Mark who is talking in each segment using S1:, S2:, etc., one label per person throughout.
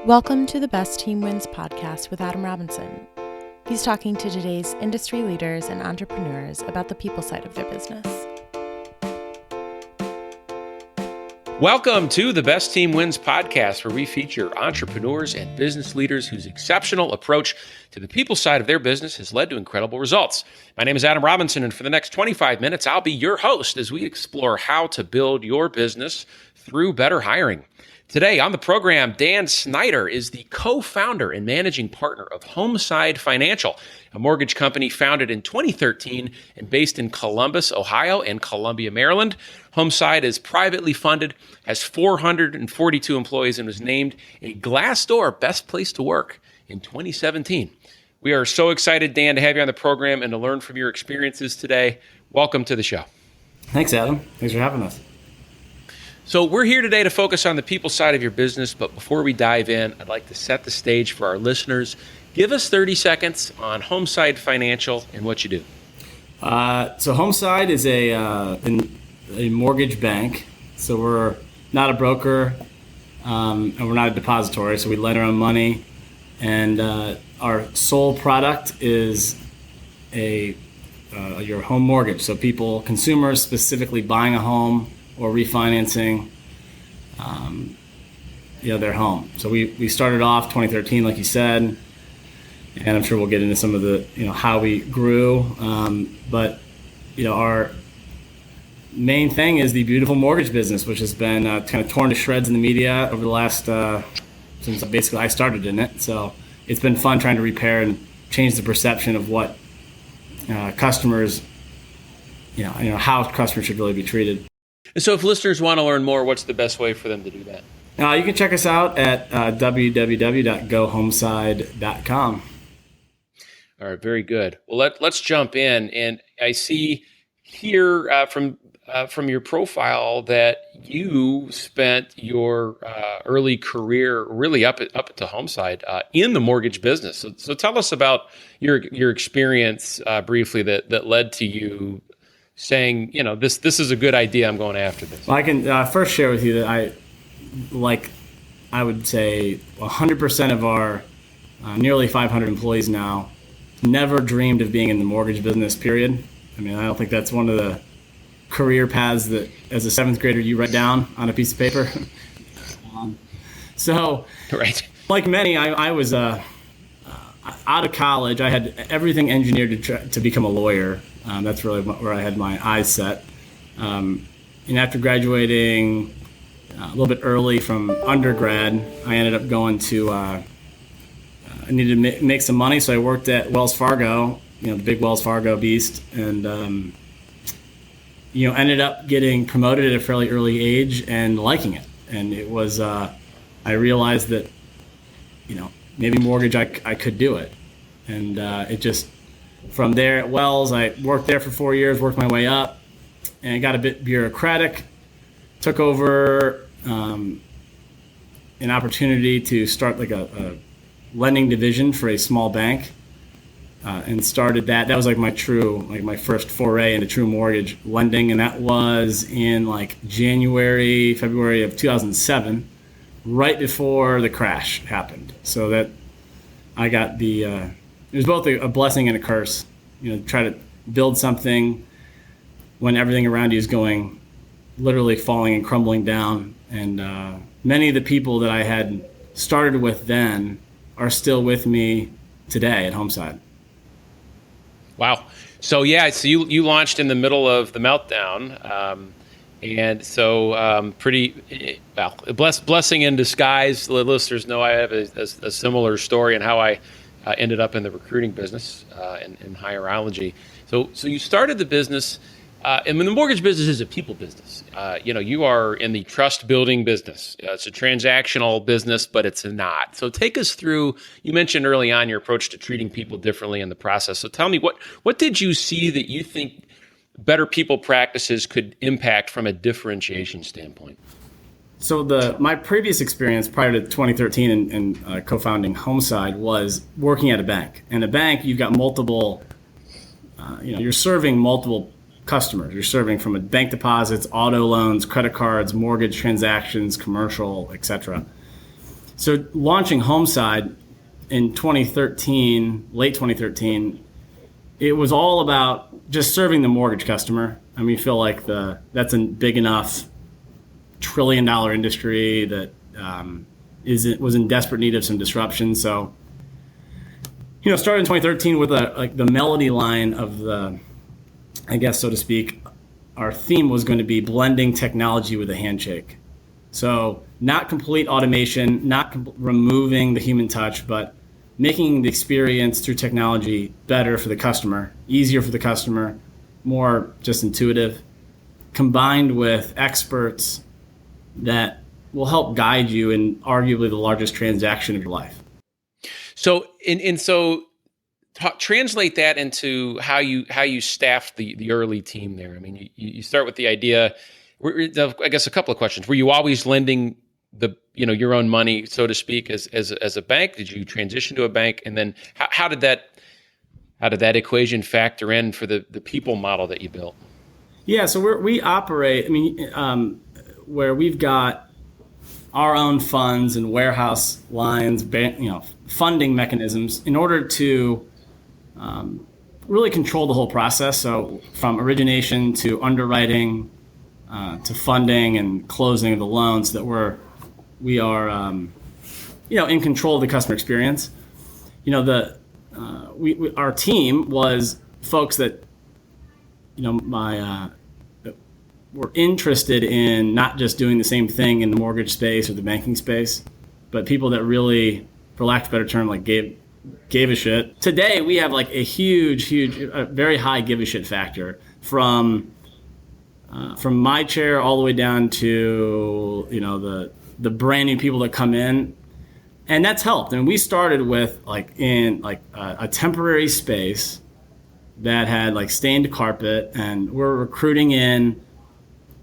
S1: Welcome to the Best Team Wins podcast with Adam Robinson. He's talking to today's industry leaders and entrepreneurs about the people side of their business.
S2: Welcome to the Best Team Wins podcast, where we feature entrepreneurs and business leaders whose exceptional approach to the people side of their business has led to incredible results. My name is Adam Robinson, and for the next 25 minutes, I'll be your host as we explore how to build your business through better hiring. Today on the program, Dan Snyder is the co-founder and managing partner of Homeside Financial, a mortgage company founded in 2013 and based in Columbus, Ohio and Columbia, Maryland. Homeside is privately funded, has 442 employees, and was named a Glassdoor Best Place to Work in 2017. We are so excited, Dan, to have you on the program and to learn from your experiences today. Welcome to the show.
S3: Thanks, Adam. Thanks for having us.
S2: So we're here today to focus on the people side of your business, but before we dive in, I'd like to set the stage for our listeners. Give us 30 seconds on Homeside Financial and what you do.
S3: So Homeside is a mortgage bank. So we're not a broker, and we're not a depository, so we lend our own money. And our sole product is your home mortgage. So consumers specifically buying a home or refinancing their home. So we started off 2013, like you said, and I'm sure we'll get into some of the, how we grew. But our main thing is the beautiful mortgage business, which has been kind of torn to shreds in the media over the last, since basically I started in it. So it's been fun trying to repair and change the perception of what customers, how customers should really be treated.
S2: And so if listeners want to learn more, what's the best way for them to do that?
S3: You can check us out at www.gohomeside.com.
S2: All right, very good. Well, let's jump in. And I see here from your profile that you spent your early career really up at Homeside in the mortgage business. So tell us about your experience briefly that led to you saying, this is a good idea, I'm going after this.
S3: Well, I can first share with you that I would say 100% of our nearly 500 employees now never dreamed of being in the mortgage business, period. I mean, I don't think that's one of the career paths that as a seventh grader you write down on a piece of paper. So,
S2: right.
S3: Like many, I was out of college. I had everything engineered to become a lawyer. That's really where I had my eyes set. And after graduating a little bit early from undergrad, I ended up going to, I needed to make some money, so I worked at Wells Fargo, the big Wells Fargo beast, and, ended up getting promoted at a fairly early age and liking it. And it was, I realized that, maybe mortgage, I could do it. And it just, from there at Wells, I worked there for 4 years, worked my way up, and it got a bit bureaucratic. Took over an opportunity to start like a lending division for a small bank, and started that. That was like my first foray into true mortgage lending, and that was in February of 2007, right before the crash happened. So that I got it was both a blessing and a curse, try to build something when everything around you is going, literally falling and crumbling down. And many of the people that I had started with then are still with me today at Homeside.
S2: Wow. So you launched in the middle of the meltdown. And so blessing in disguise. The listeners know I have a similar story in how I ended up in the recruiting business in hierology. So you started the business, and when the mortgage business is a people business, you are in the trust building business. It's a transactional business, but it's not. So take us through. You mentioned early on your approach to treating people differently in the process. So tell me what did you see that you think better people practices could impact from a differentiation standpoint?
S3: So my previous experience prior to 2013 and co-founding Homeside was working at a bank. And a bank, you've got multiple, you're serving multiple customers. You're serving from bank deposits, auto loans, credit cards, mortgage transactions, commercial, etc. So launching Homeside in 2013, late 2013, it was all about just serving the mortgage customer. I mean, we feel like that's a big enough $1 trillion industry that was in desperate need of some disruption. So, started in 2013 with the melody line of I guess, so to speak, our theme was going to be blending technology with a handshake. So not complete automation, not removing the human touch, but making the experience through technology better for the customer, easier for the customer, more just intuitive, combined with experts that will help guide you in arguably the largest transaction of your life.
S2: So, translate that into how you staffed the early team there. I mean, you start with the idea. I guess a couple of questions. Were you always lending your own money, so to speak, as a bank? Did you transition to a bank, and then how did that equation factor in for the people model that you built?
S3: Yeah, so we operate. I mean, where we've got our own funds and warehouse lines, funding mechanisms in order to really control the whole process. So from origination to underwriting to funding and closing of the loans, that we are in control of the customer experience. Our team was folks that were interested in not just doing the same thing in the mortgage space or the banking space, but people that really, for lack of a better term, gave a shit. Today we have a huge, very high give a shit factor from my chair all the way down to the brand new people that come in, and that's helped. And we started with a temporary space that had stained carpet, and we're recruiting in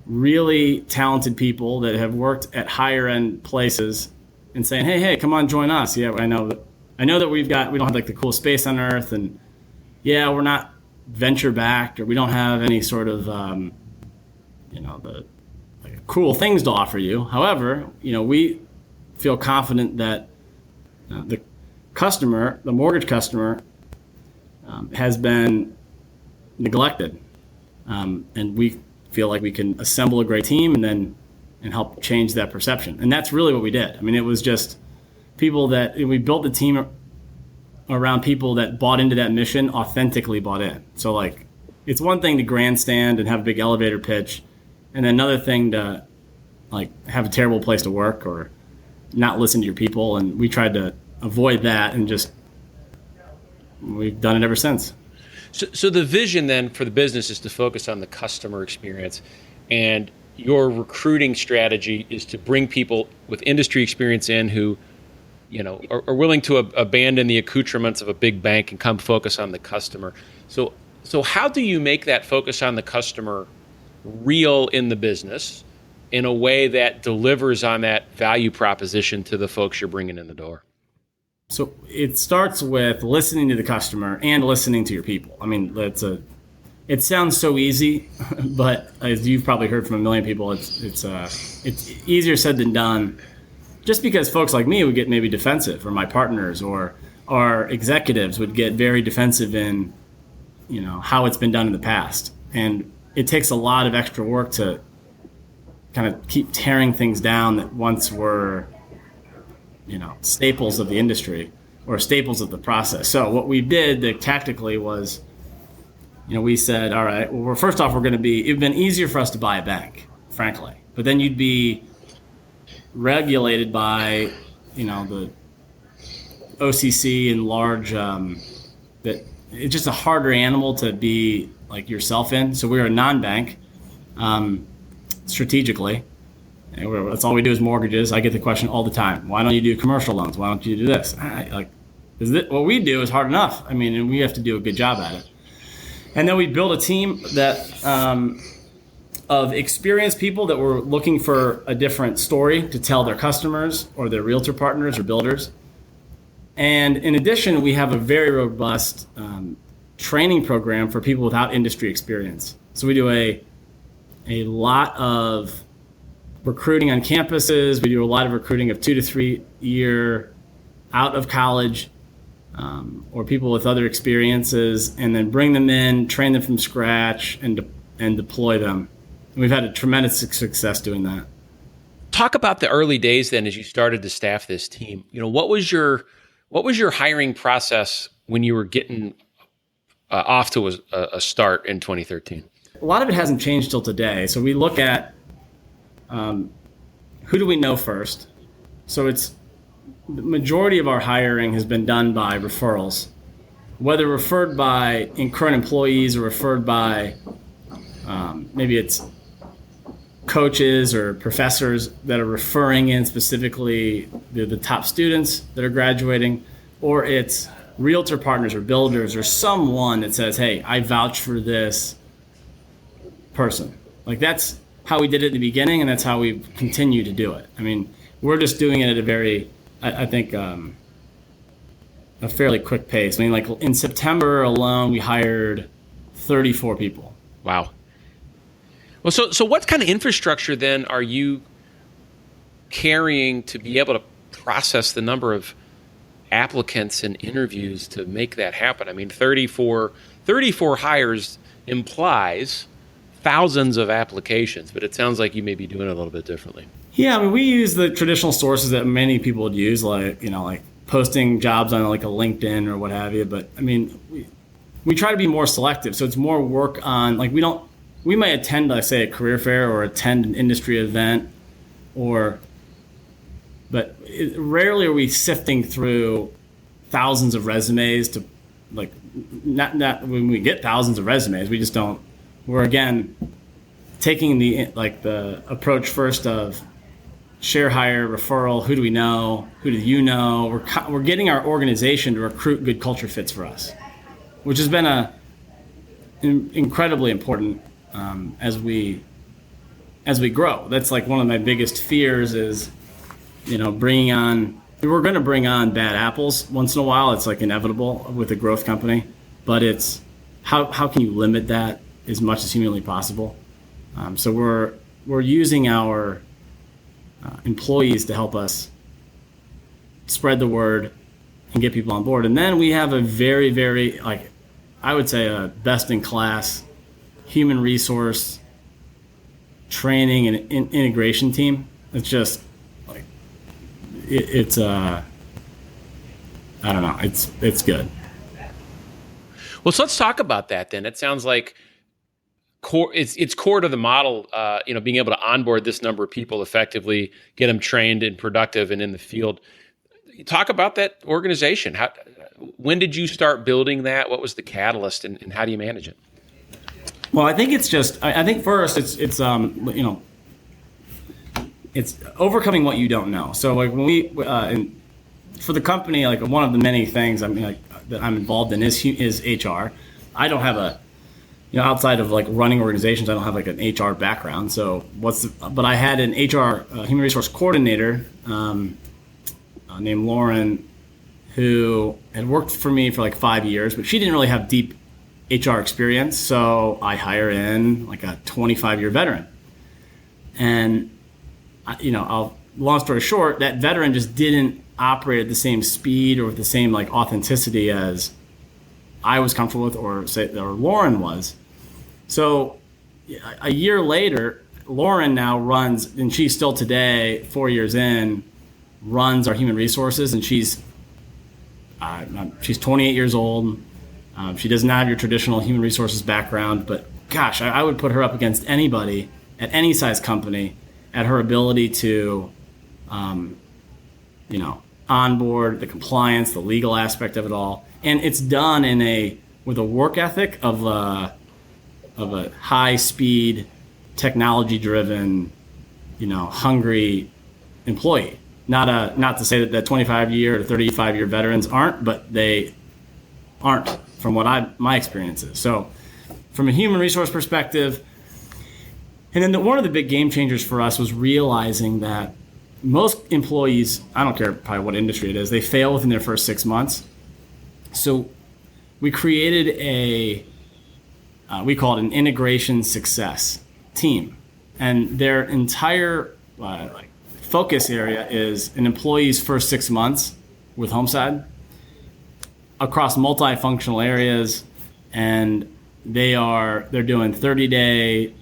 S3: really talented people that have worked at higher end places and saying, hey, come on, join us. Yeah, I know that we don't have the coolest space on earth, and yeah, we're not venture backed, or we don't have any sort of the cool things to offer you. However, we feel confident that the mortgage customer, has been neglected, and we feel like we can assemble a great team and help change that perception. And that's really what we did. I mean, it was just people that we built the team around people that bought into that mission, authentically bought in. So it's one thing to grandstand and have a big elevator pitch, and then another thing to have a terrible place to work or not listen to your people. And we tried to avoid that, and we've done it ever since.
S2: So the vision then for the business is to focus on the customer experience, and your recruiting strategy is to bring people with industry experience in who, are willing to abandon the accoutrements of a big bank and come focus on the customer. So how do you make that focus on the customer real in the business in a way that delivers on that value proposition to the folks you're bringing in the door?
S3: So it starts with listening to the customer and listening to your people. I mean, it sounds so easy, but as you've probably heard from a million people, it's easier said than done. Just because folks like me would get maybe defensive, or my partners or our executives would get very defensive in, how it's been done in the past. And it takes a lot of extra work to kind of keep tearing things down that once were staples of the industry or staples of the process. So what we did tactically was, we said, all right, well, first off, it'd been easier for us to buy a bank, frankly, but then you'd be regulated by, the OCC and large, that it's just a harder animal to be yourself in. So we're a non-bank, strategically. And that's all we do is mortgages. I get the question all the time. Why don't you do commercial loans? Why don't you do this? What we do is hard enough. I mean, and we have to do a good job at it. And then we built a team that of experienced people that were looking for a different story to tell their customers or their realtor partners or builders. And in addition, we have a very robust training program for people without industry experience. So we do a lot of recruiting on campuses. We do a lot of recruiting of 2 to 3 year out of college or people with other experiences, and then bring them in, train them from scratch, and deploy them. And we've had a tremendous success doing that.
S2: Talk about the early days then as you started to staff this team. What was your hiring process when you were getting off to a start in 2013?
S3: A lot of it hasn't changed till today. So we look at who do we know first. So it's the majority of our hiring has been done by referrals, whether referred by current employees or referred by maybe it's coaches or professors that are referring in specifically the top students that are graduating, or it's realtor partners or builders or someone that says, hey, I vouch for this person. Like, that's how we did it in the beginning, and that's how we continue to do it. I mean, we're just doing it at a very, I think, a fairly quick pace. I mean, like in September alone, we hired 34 people.
S2: Wow. Well, so what kind of infrastructure then are you carrying to be able to process the number of applicants and interviews to make that happen? I mean, 34 hires implies thousands of applications, but it sounds like you may be doing it a little bit differently.
S3: Yeah, I mean, we use the traditional sources that many people would use, like posting jobs on like a LinkedIn or what have you. But I mean, we try to be more selective. So it's more work on, like, we might attend, like, say, a career fair or attend an industry event, but rarely are we sifting through thousands of resumes to, like, not when we get thousands of resumes, we just don't. We're, again, taking the approach first of share, hire, referral. Who do we know? Who do you know? We're getting our organization to recruit good culture fits for us, which has been incredibly important as we grow. That's like one of my biggest fears is, bringing on. We're going to bring on bad apples once in a while. It's like inevitable with a growth company, but it's how can you limit that as much as humanly possible? So we're using our employees to help us spread the word and get people on board. And then we have a very, very, I would say, a best-in-class human resource training and integration team. It's just like it's I don't know. It's good.
S2: Well, so let's talk about that then. It sounds like it's core to the model, being able to onboard this number of people effectively, get them trained and productive and in the field. Talk about that organization. When did you start building that? What was the catalyst, and how do you manage it?
S3: Well, I think it's just. I think first it's overcoming what you don't know. So like when we for the company, like one of the many things that I'm involved in is HR. I don't have outside of like running organizations, I don't have like an HR background. So but I had an HR human resource coordinator named Lauren, who had worked for me for like 5 years, but she didn't really have deep HR experience. So I hire in like a 25-year veteran. And, long story short, that veteran just didn't operate at the same speed or with the same like authenticity as I was comfortable with, or Lauren was. So a year later, Lauren now runs, and she's still today, 4 years in, runs our human resources, and she's 28 years old. She does not have your traditional human resources background, but gosh, I would put her up against anybody at any size company at her ability to, onboard, the compliance, the legal aspect of it all. And it's done with a work ethic of a high-speed, technology-driven, hungry employee. Not to say that 25-year or 35-year veterans aren't, but they aren't from what my experience is. So from a human resource perspective, and then one of the big game changers for us was realizing that most employees, I don't care probably what industry it is, they fail within their first 6 months. So we created we call it an integration success team. And their entire like focus area is an employee's first 6 months with Homeside across multifunctional areas, and they're doing 30-day,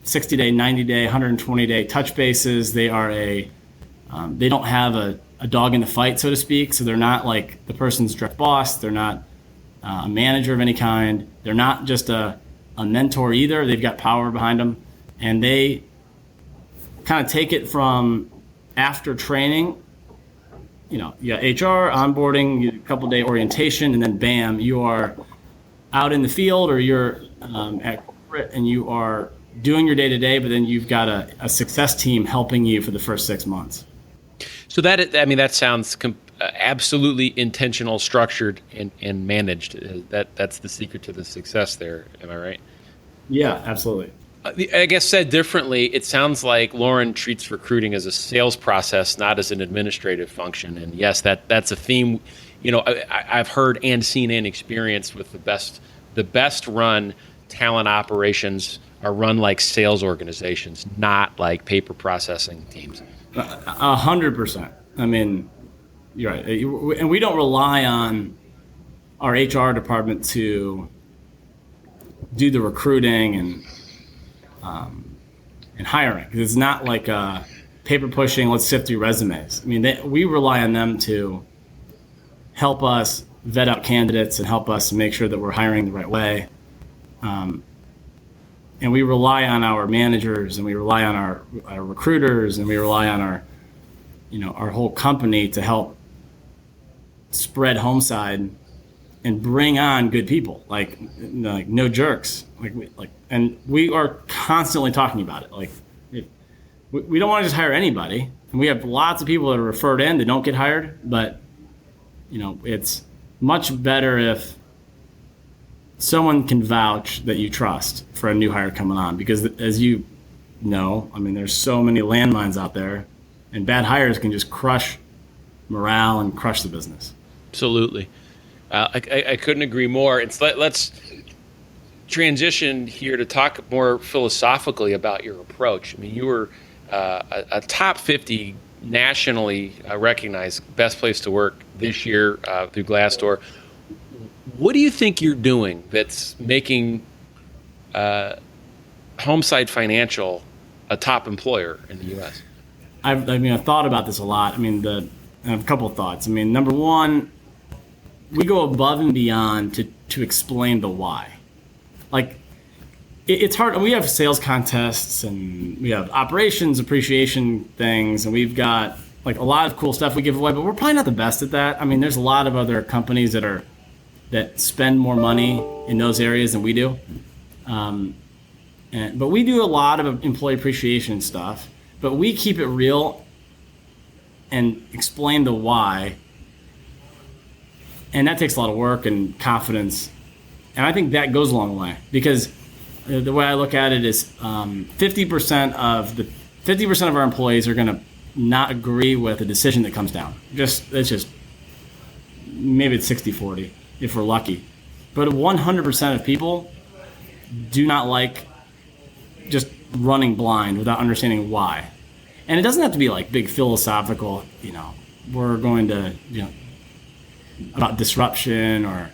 S3: 60-day, 90-day, 120-day touch bases. They are they don't have a dog in the fight, so to speak. So they're not like the person's direct boss. They're not a manager of any kind. They're not just a mentor either. They've got power behind them, and they kind of take it from after training. You got HR, onboarding, a couple-day orientation, and then bam, you are out in the field, or you're at corporate, and you are doing your day-to-day, but then you've got a success team helping you for the first 6 months.
S2: So that sounds absolutely intentional, structured, and managed. That's the secret to the success there. Am I right? Yeah,
S3: absolutely.
S2: I guess said differently, it sounds like Lauren treats recruiting as a sales process, not as an administrative function. And yes, that's a theme, I've heard and seen and experienced with the best run talent operations are run like sales organizations, not like paper processing teams.
S3: 100%. I mean, you're right. And we don't rely on our HR department to do the recruiting and hiring. It's not like paper pushing, let's sift through resumes. I mean, we rely on them to help us vet out candidates and help us make sure that we're hiring the right way. And we rely on our managers, and we rely on our recruiters, and we rely on our whole company to help spread Homeside and bring on good people, like no jerks, and we are constantly talking about it. Like, we don't want to just hire anybody, and we have lots of people that are referred in that don't get hired. But it's much better if someone can vouch that you trust for a new hire coming on, because as you know, I mean, there's so many landmines out there, and bad hires can just crush morale and crush the business.
S2: Absolutely. I couldn't agree more. Let's transition here to talk more philosophically about your approach. I mean, you were a top 50 nationally recognized best place to work this year through Glassdoor. What do you think you're doing that's making Homeside Financial a top employer in the U.S.?
S3: I've thought about this a lot. I have a couple of thoughts. Number one, we go above and beyond to explain the why. Like, it's hard. We have sales contests, and we have operations appreciation things, and we've got like a lot of cool stuff we give away, but we're probably not the best at that. There's a lot of other companies that spend more money in those areas than we do. But we do a lot of employee appreciation stuff, but we keep it real and explain the why. And that takes a lot of work and confidence. And I think that goes a long way, because the way I look at it is 50% of our employees are going to not agree with a decision that comes down. Maybe it's 60-40 if we're lucky. But 100% of people do not like just running blind without understanding why. And it doesn't have to be like big philosophical, we're going to, about disruption or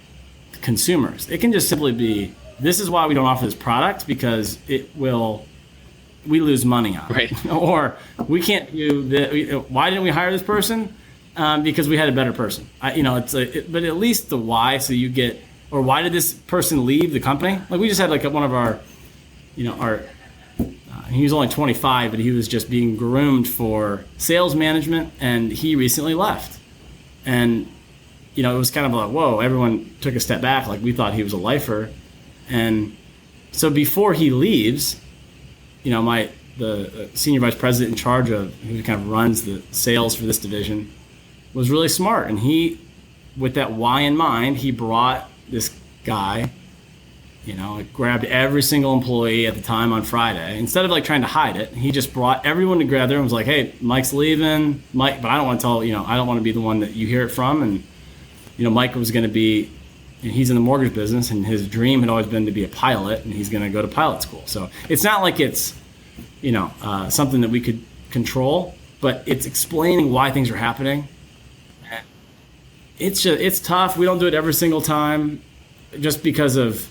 S3: consumers. It can just simply be, this is why we don't offer this product, because we lose money on it.
S2: Right.
S3: Or we can't do why didn't we hire this person? Because we had a better person. But at least the why, so you get, or why did this person leave the company? Like, we just had one of our, he was only 25, but he was just being groomed for sales management, and he recently left. And it was kind of like, whoa, everyone took a step back. Like, we thought he was a lifer. And so before he leaves, the senior vice president in charge of, who kind of runs the sales for this division, was really smart. And he, with that why in mind, he brought this guy, grabbed every single employee at the time on Friday. Instead of trying to hide it, he just brought everyone together and was like, hey, Mike's leaving. Mike, but I don't want to tell, I don't want to be the one that you hear it from. And, Mike was going to be, and he's in the mortgage business, and his dream had always been to be a pilot, and he's going to go to pilot school. So it's not like it's, something that we could control, but it's explaining why things are happening. It's tough. We don't do it every single time just because there's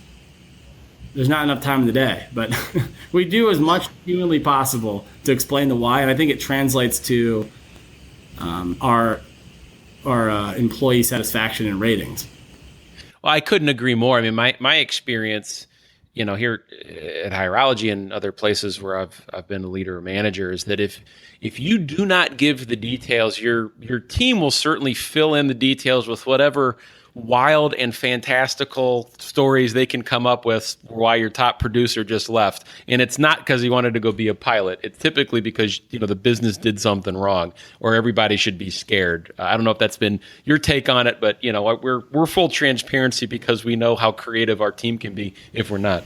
S3: not enough time in the day, but we do as much humanly possible to explain the why. And I think it translates to our employee satisfaction and ratings.
S2: Well, I couldn't agree more. I mean, my experience, here at Hierology and other places where I've been a leader or manager, is that if you do not give the details, your team will certainly fill in the details with whatever wild and fantastical stories they can come up with why your top producer just left. And it's not because he wanted to go be a pilot. It's typically because, the business did something wrong, or everybody should be scared. I don't know if that's been your take on it, but we're full transparency because we know how creative our team can be if we're not.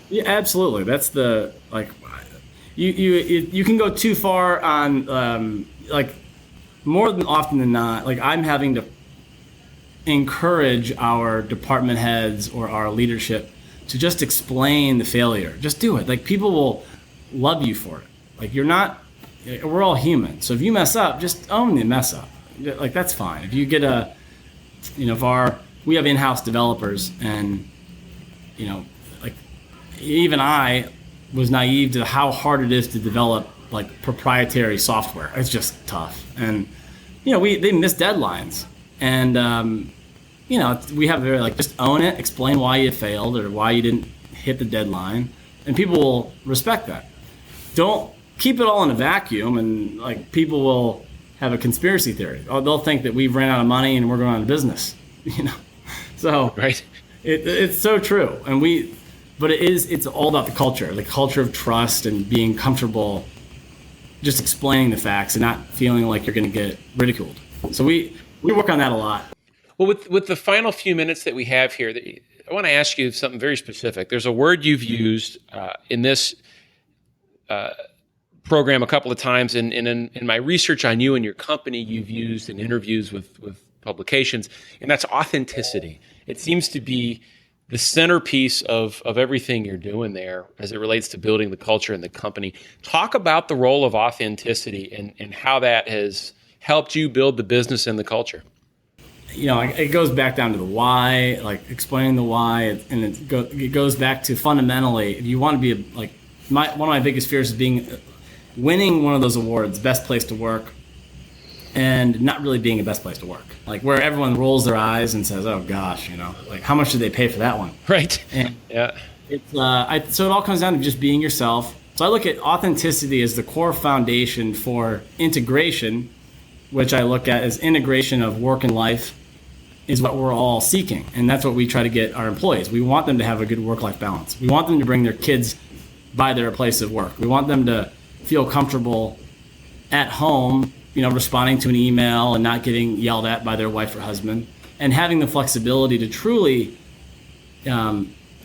S3: Yeah, absolutely. That's you can go too far on, more than often than not, I'm having to encourage our department heads or our leadership to just explain the failure. Just do it. People will love you for it. We're all human. So if you mess up, just own the mess up. That's fine. If you get we have in-house developers, and, even I was naive to how hard it is to develop proprietary software. It's just tough. And, they miss deadlines. And, we have just own it, explain why you failed or why you didn't hit the deadline, and people will respect that. Don't keep it all in a vacuum, and people will have a conspiracy theory. Or they'll think that we've ran out of money and we're going out of business, So
S2: right.
S3: It's so true. But it's all about the culture of trust and being comfortable just explaining the facts and not feeling like you're going to get ridiculed. So we work on that a lot.
S2: Well, with the final few minutes that we have here, I want to ask you something very specific. There's a word you've used in this program a couple of times, and in my research on you and your company, you've used in interviews with publications, and that's authenticity. It seems to be the centerpiece of everything you're doing there as it relates to building the culture in the company. Talk about the role of authenticity and how that has helped you build the business and the culture.
S3: It goes back down to the why, explaining the why, and it goes back to fundamentally, if you want to be one of my biggest fears is winning one of those awards, best place to work, and not really being a best place to work. Where everyone rolls their eyes and says, "Oh gosh, how much did they pay for that one?"
S2: Right.
S3: And
S2: yeah.
S3: So it all comes down to just being yourself. So I look at authenticity as the core foundation for integration, which I look at as integration of work and life is what we're all seeking. And that's what we try to get our employees. We want them to have a good work-life balance. We want them to bring their kids by their place of work. We want them to feel comfortable at home, responding to an email and not getting yelled at by their wife or husband, and having the flexibility to truly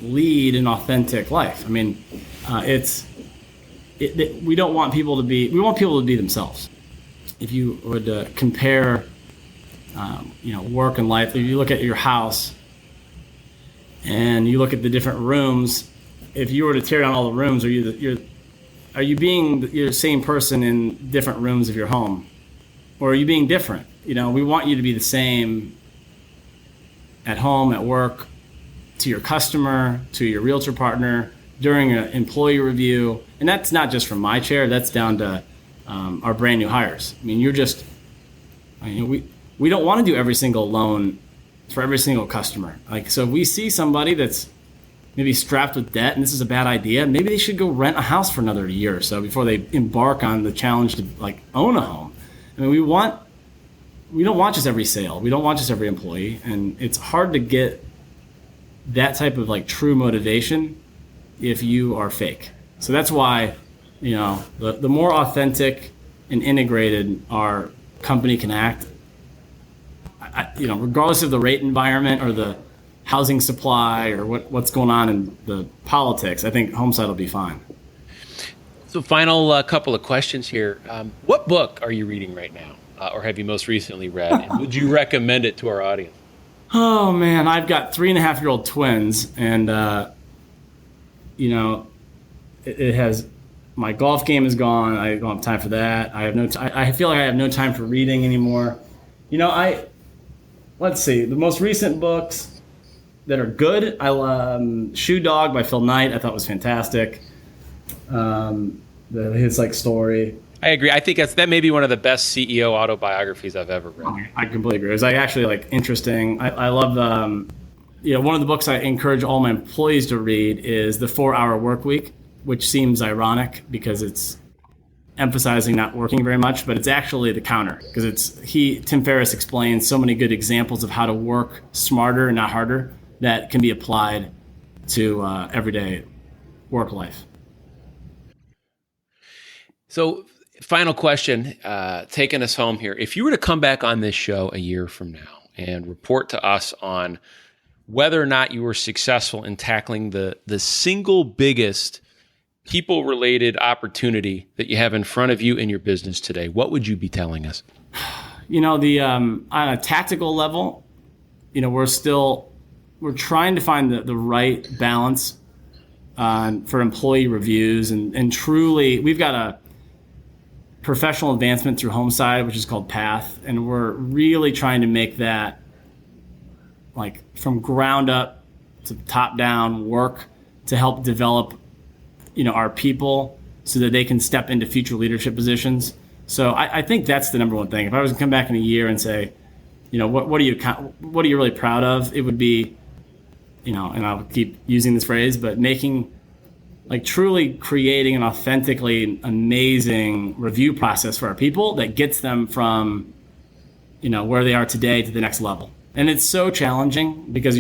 S3: lead an authentic life. I mean, we don't want people to be, we want people to be themselves. If you would compare, work and life, if you look at your house and you look at the different rooms, if you were to tear down all the rooms, are you being the same person in different rooms of your home? Or are you being different? We want you to be the same at home, at work, to your customer, to your realtor partner, during an employee review. And that's not just from my chair, that's down to our brand new hires. I mean, we don't want to do every single loan for every single customer. So if we see somebody that's maybe strapped with debt and this is a bad idea, maybe they should go rent a house for another year or so before they embark on the challenge to own a home. I mean, we don't want just every sale. We don't want just every employee. And it's hard to get that type of true motivation if you are fake. So that's why, the more authentic and integrated our company can act, regardless of the rate environment or the housing supply or what's going on in the politics, I think Homeside will be fine.
S2: So final couple of questions here. What book are you reading right now, or have you most recently read? And would you recommend it to our audience?
S3: Oh, man, I've got 3.5-year-old twins, and, it has my golf game is gone. I don't have time for that. I feel like I have no time for reading anymore. Let's see, the most recent books that are good. Shoe Dog by Phil Knight, I thought was fantastic. His story.
S2: I agree. I think that may be one of the best CEO autobiographies I've ever read.
S3: I completely agree. It was actually interesting. I love one of the books I encourage all my employees to read is The 4-Hour Workweek, which seems ironic because it's emphasizing not working very much, but it's actually the counter, because Tim Ferriss explains so many good examples of how to work smarter and not harder that can be applied to everyday work life.
S2: So, final question, taking us home here. If you were to come back on this show a year from now and report to us on whether or not you were successful in tackling the single biggest people-related opportunity that you have in front of you in your business today, what would you be telling us?
S3: On a tactical level, we're trying to find the right balance for employee reviews, and truly, we've got a professional advancement through Homeside, which is called Path, and we're really trying to make that from ground up to top down work to help develop our people so that they can step into future leadership positions. So I think that's the number one thing. If I was to come back in a year and say, what are you really proud of? It would be, and I'll keep using this phrase, but making truly creating an authentically amazing review process for our people that gets them from, where they are today to the next level. And it's so challenging because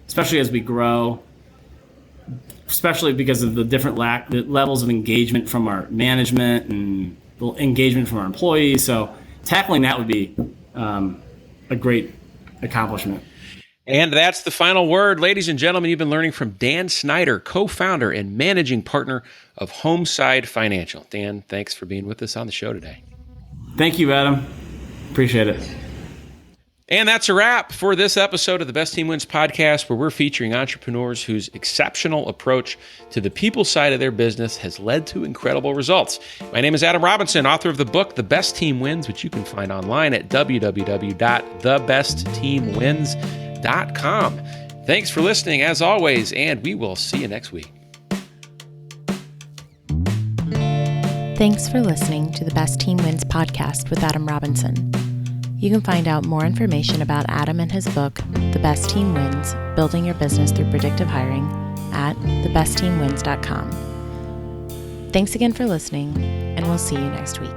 S3: especially as we grow, especially because of the different the levels of engagement from our management and the engagement from our employees. So tackling that would be a great accomplishment.
S2: And that's the final word. Ladies and gentlemen, you've been learning from Dan Snyder, co-founder and managing partner of Homeside Financial. Dan, thanks for being with us on the show today.
S3: Thank you, Adam. Appreciate it.
S2: And that's a wrap for this episode of the Best Team Wins podcast, where we're featuring entrepreneurs whose exceptional approach to the people side of their business has led to incredible results. My name is Adam Robinson, author of the book, The Best Team Wins, which you can find online at www.thebestteamwins.com. Thanks for listening, as always, and we will see you next week.
S1: Thanks for listening to the Best Team Wins podcast with Adam Robinson. You can find out more information about Adam and his book, The Best Team Wins, Building Your Business Through Predictive Hiring, at thebestteamwins.com. Thanks again for listening, and we'll see you next week.